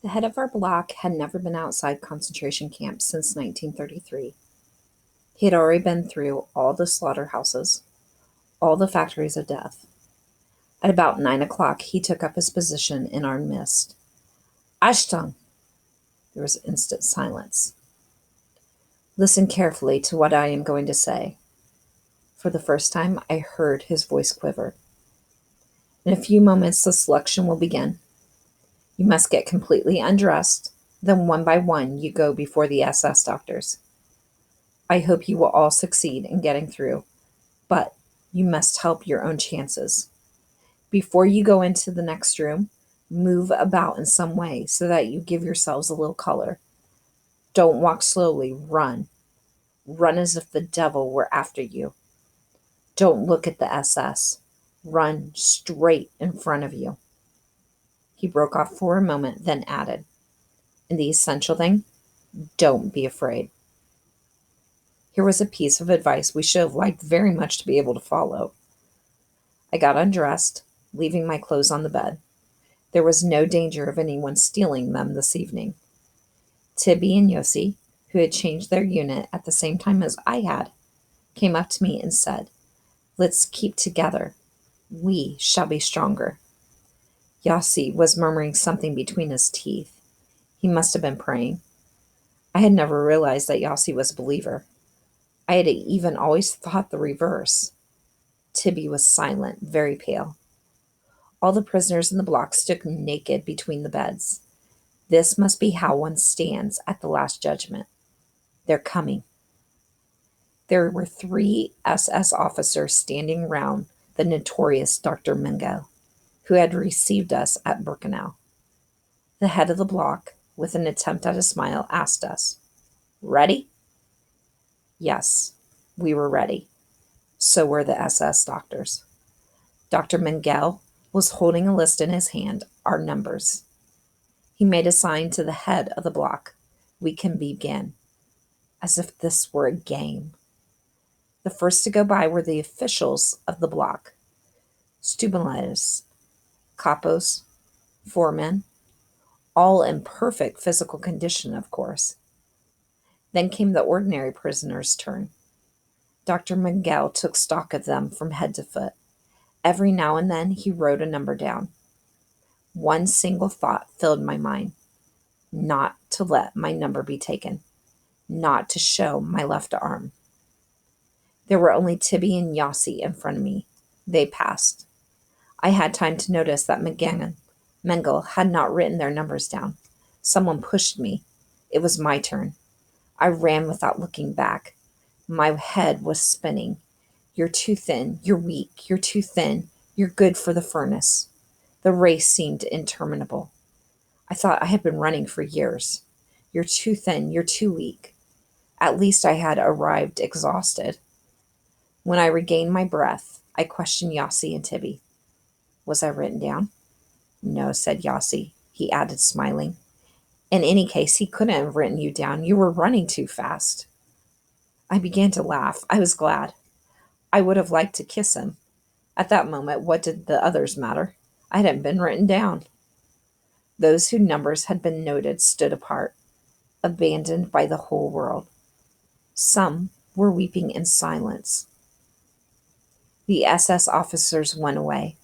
The head of our block had never been outside concentration camps since 1933. He had already been through all the slaughterhouses, all the factories of death. At about 9 o'clock, he took up his position in our midst. Ashton! There was instant silence. Listen carefully to what I am going to say. For the first time, I heard his voice quiver. In a few moments, the selection will begin. You must get completely undressed, then one by one you go before the SS doctors. I hope you will all succeed in getting through, but you must help your own chances. Before you go into the next room, move about in some way so that you give yourselves a little color. Don't walk slowly, run. Run as if the devil were after you. Don't look at the SS. Run straight in front of you. He broke off for a moment, then added, and the essential thing, don't be afraid. Here was a piece of advice we should have liked very much to be able to follow. I got undressed, leaving my clothes on the bed. There was no danger of anyone stealing them this evening. Tibby and Yossi, who had changed their unit at the same time as I had, came up to me and said, "Let's keep together. We shall be stronger." Yossi was murmuring something between his teeth. He must have been praying. I had never realized that Yossi was a believer. I had even always thought the reverse. Tibby was silent, very pale. All the prisoners in the block stood naked between the beds. This must be how one stands at the Last Judgment. They're coming. There were 3 SS officers standing round the notorious Dr. Mengele, who had received us at Birkenau. The head of the block, with an attempt at a smile, asked us, "Ready?" Yes, we were ready. So were the SS doctors. Dr. Mengele was holding a list in his hand, our numbers. He made a sign to the head of the block. We can begin. As if this were a game. The first to go by were the officials of the block. Stubenleiters, capos, foremen, all in perfect physical condition, of course. Then came the ordinary prisoner's turn. Dr. Mengele took stock of them from head to foot. Every now and then he wrote a number down. One single thought filled my mind. Not to let my number be taken. Not to show my left arm. There were only Tibby and Yossi in front of me. They passed. I had time to notice that Mengele had not written their numbers down. Someone pushed me. It was my turn. I ran without looking back. My head was spinning. You're too thin. You're weak. You're too thin. You're good for the furnace. The race seemed interminable. I thought I had been running for years. You're too thin. You're too weak. At least I had arrived exhausted. When I regained my breath, I questioned Yossi and Tibby. Was I written down? No, said Yossi. He added, smiling. In any case, he couldn't have written you down. You were running too fast. I began to laugh. I was glad. I would have liked to kiss him. At that moment, what did the others matter? I hadn't been written down. Those whose numbers had been noted stood apart, abandoned by the whole world. Some were weeping in silence. The SS officers went away.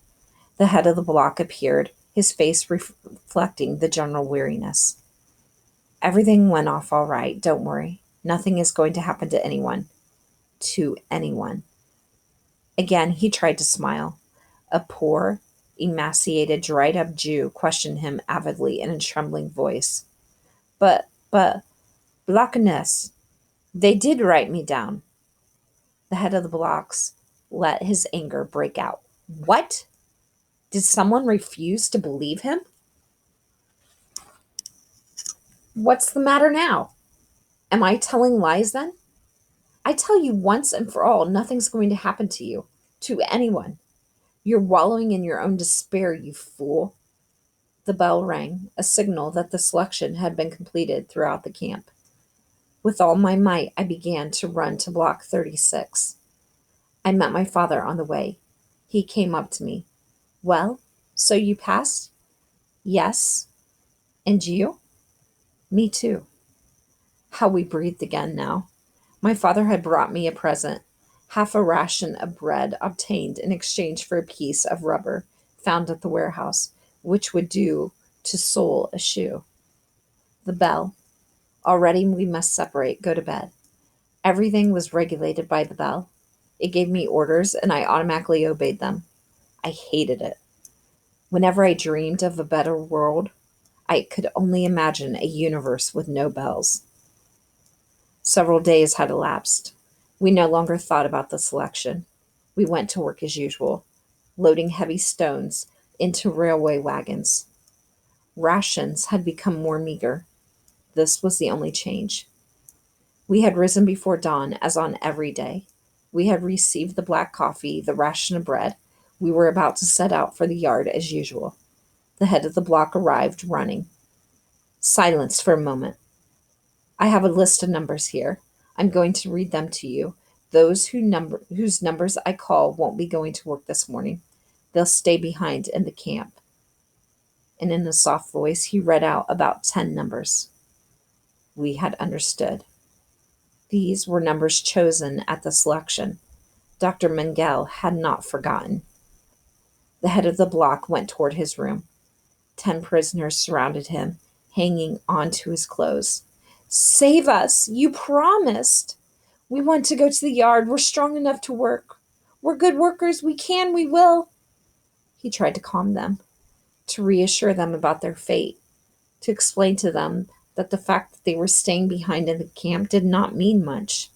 The head of the block appeared, his face reflecting the general weariness. Everything went off all right, don't worry. Nothing is going to happen to anyone. To anyone. Again, he tried to smile. A poor, emaciated, dried-up Jew questioned him avidly in a trembling voice. But, Blockness, they did write me down. The head of the blocks let his anger break out. What? Did someone refuse to believe him? What's the matter now? Am I telling lies then? I tell you once and for all, nothing's going to happen to you, to anyone. You're wallowing in your own despair, you fool. The bell rang, a signal that the selection had been completed throughout the camp. With all my might, I began to run to block 36. I met my father on the way. He came up to me. Well, so you passed? Yes. And you? Me too. How we breathed again now. My father had brought me a present, half a ration of bread obtained in exchange for a piece of rubber found at the warehouse, which would do to sole a shoe. The bell. Already we must separate, go to bed. Everything was regulated by the bell. It gave me orders, and I automatically obeyed them. I hated it. Whenever I dreamed of a better world, I could only imagine a universe with no bells. Several days had elapsed. We no longer thought about the selection. We went to work as usual, loading heavy stones into railway wagons. Rations had become more meager. This was the only change. We had risen before dawn, as on every day. We had received the black coffee, the ration of bread. We were about to set out for the yard as usual. The head of the block arrived, running. Silence for a moment. I have a list of numbers here. I'm going to read them to you. Those whose numbers I call won't be going to work this morning. They'll stay behind in the camp. And in a soft voice, he read out about 10 numbers. We had understood. These were numbers chosen at the selection. Dr. Mengele had not forgotten. The head of the block went toward his room. 10 prisoners surrounded him, hanging onto his clothes. Save us! You promised! We want to go to the yard. We're strong enough to work. We're good workers. We can, we will. He tried to calm them, to reassure them about their fate, to explain to them that the fact that they were staying behind in the camp did not mean much,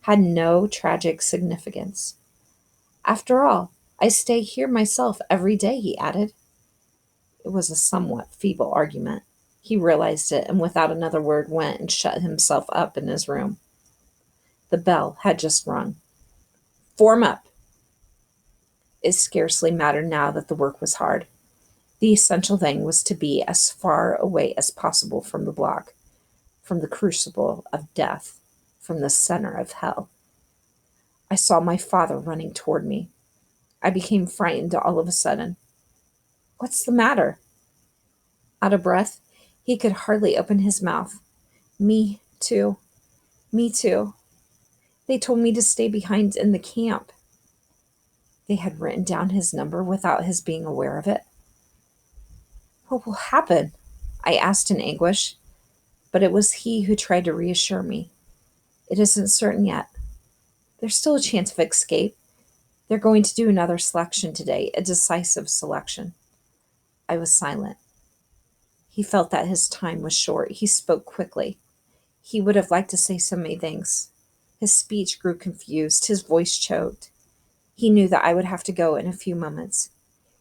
had no tragic significance. After all, I stay here myself every day, he added. It was a somewhat feeble argument. He realized it, and without another word went and shut himself up in his room. The bell had just rung. Form up. It scarcely mattered now that the work was hard. The essential thing was to be as far away as possible from the block, from the crucible of death, from the center of hell. I saw my father running toward me. I became frightened all of a sudden. What's the matter? Out of breath, he could hardly open his mouth. Me too. Me too. They told me to stay behind in the camp. They had written down his number without his being aware of it. What will happen? I asked in anguish, but it was he who tried to reassure me. It isn't certain yet. There's still a chance of escape. They're going to do another selection today, a decisive selection. I was silent. He felt that his time was short. He spoke quickly. He would have liked to say so many things. His speech grew confused. His voice choked. He knew that I would have to go in a few moments.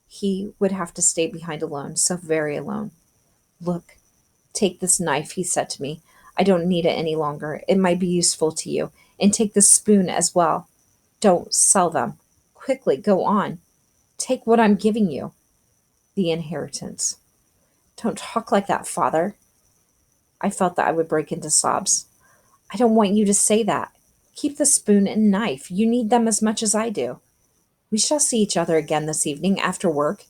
He would have to stay behind alone, so very alone. Look, take this knife, he said to me. I don't need it any longer. It might be useful to you. And take this spoon as well. Don't sell them. Quickly, go on. Take what I'm giving you. The inheritance. Don't talk like that, Father. I felt that I would break into sobs. I don't want you to say that. Keep the spoon and knife. You need them as much as I do. We shall see each other again this evening after work.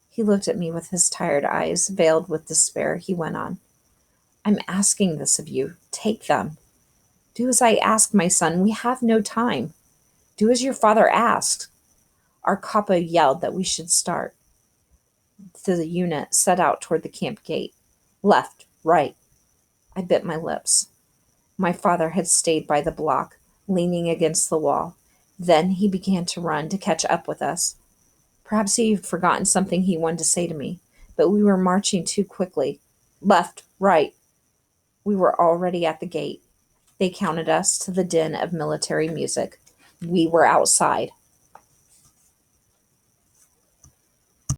He looked at me with his tired eyes, veiled with despair. He went on. I'm asking this of you. Take them. Do as I ask, my son. We have no time. Do as your father asked. Our Kappa yelled that we should start. The unit set out toward the camp gate. Left, right. I bit my lips. My father had stayed by the block, leaning against the wall. Then he began to run to catch up with us. Perhaps he had forgotten something he wanted to say to me, but we were marching too quickly. Left, right. We were already at the gate. They counted us to the din of military music. We were outside.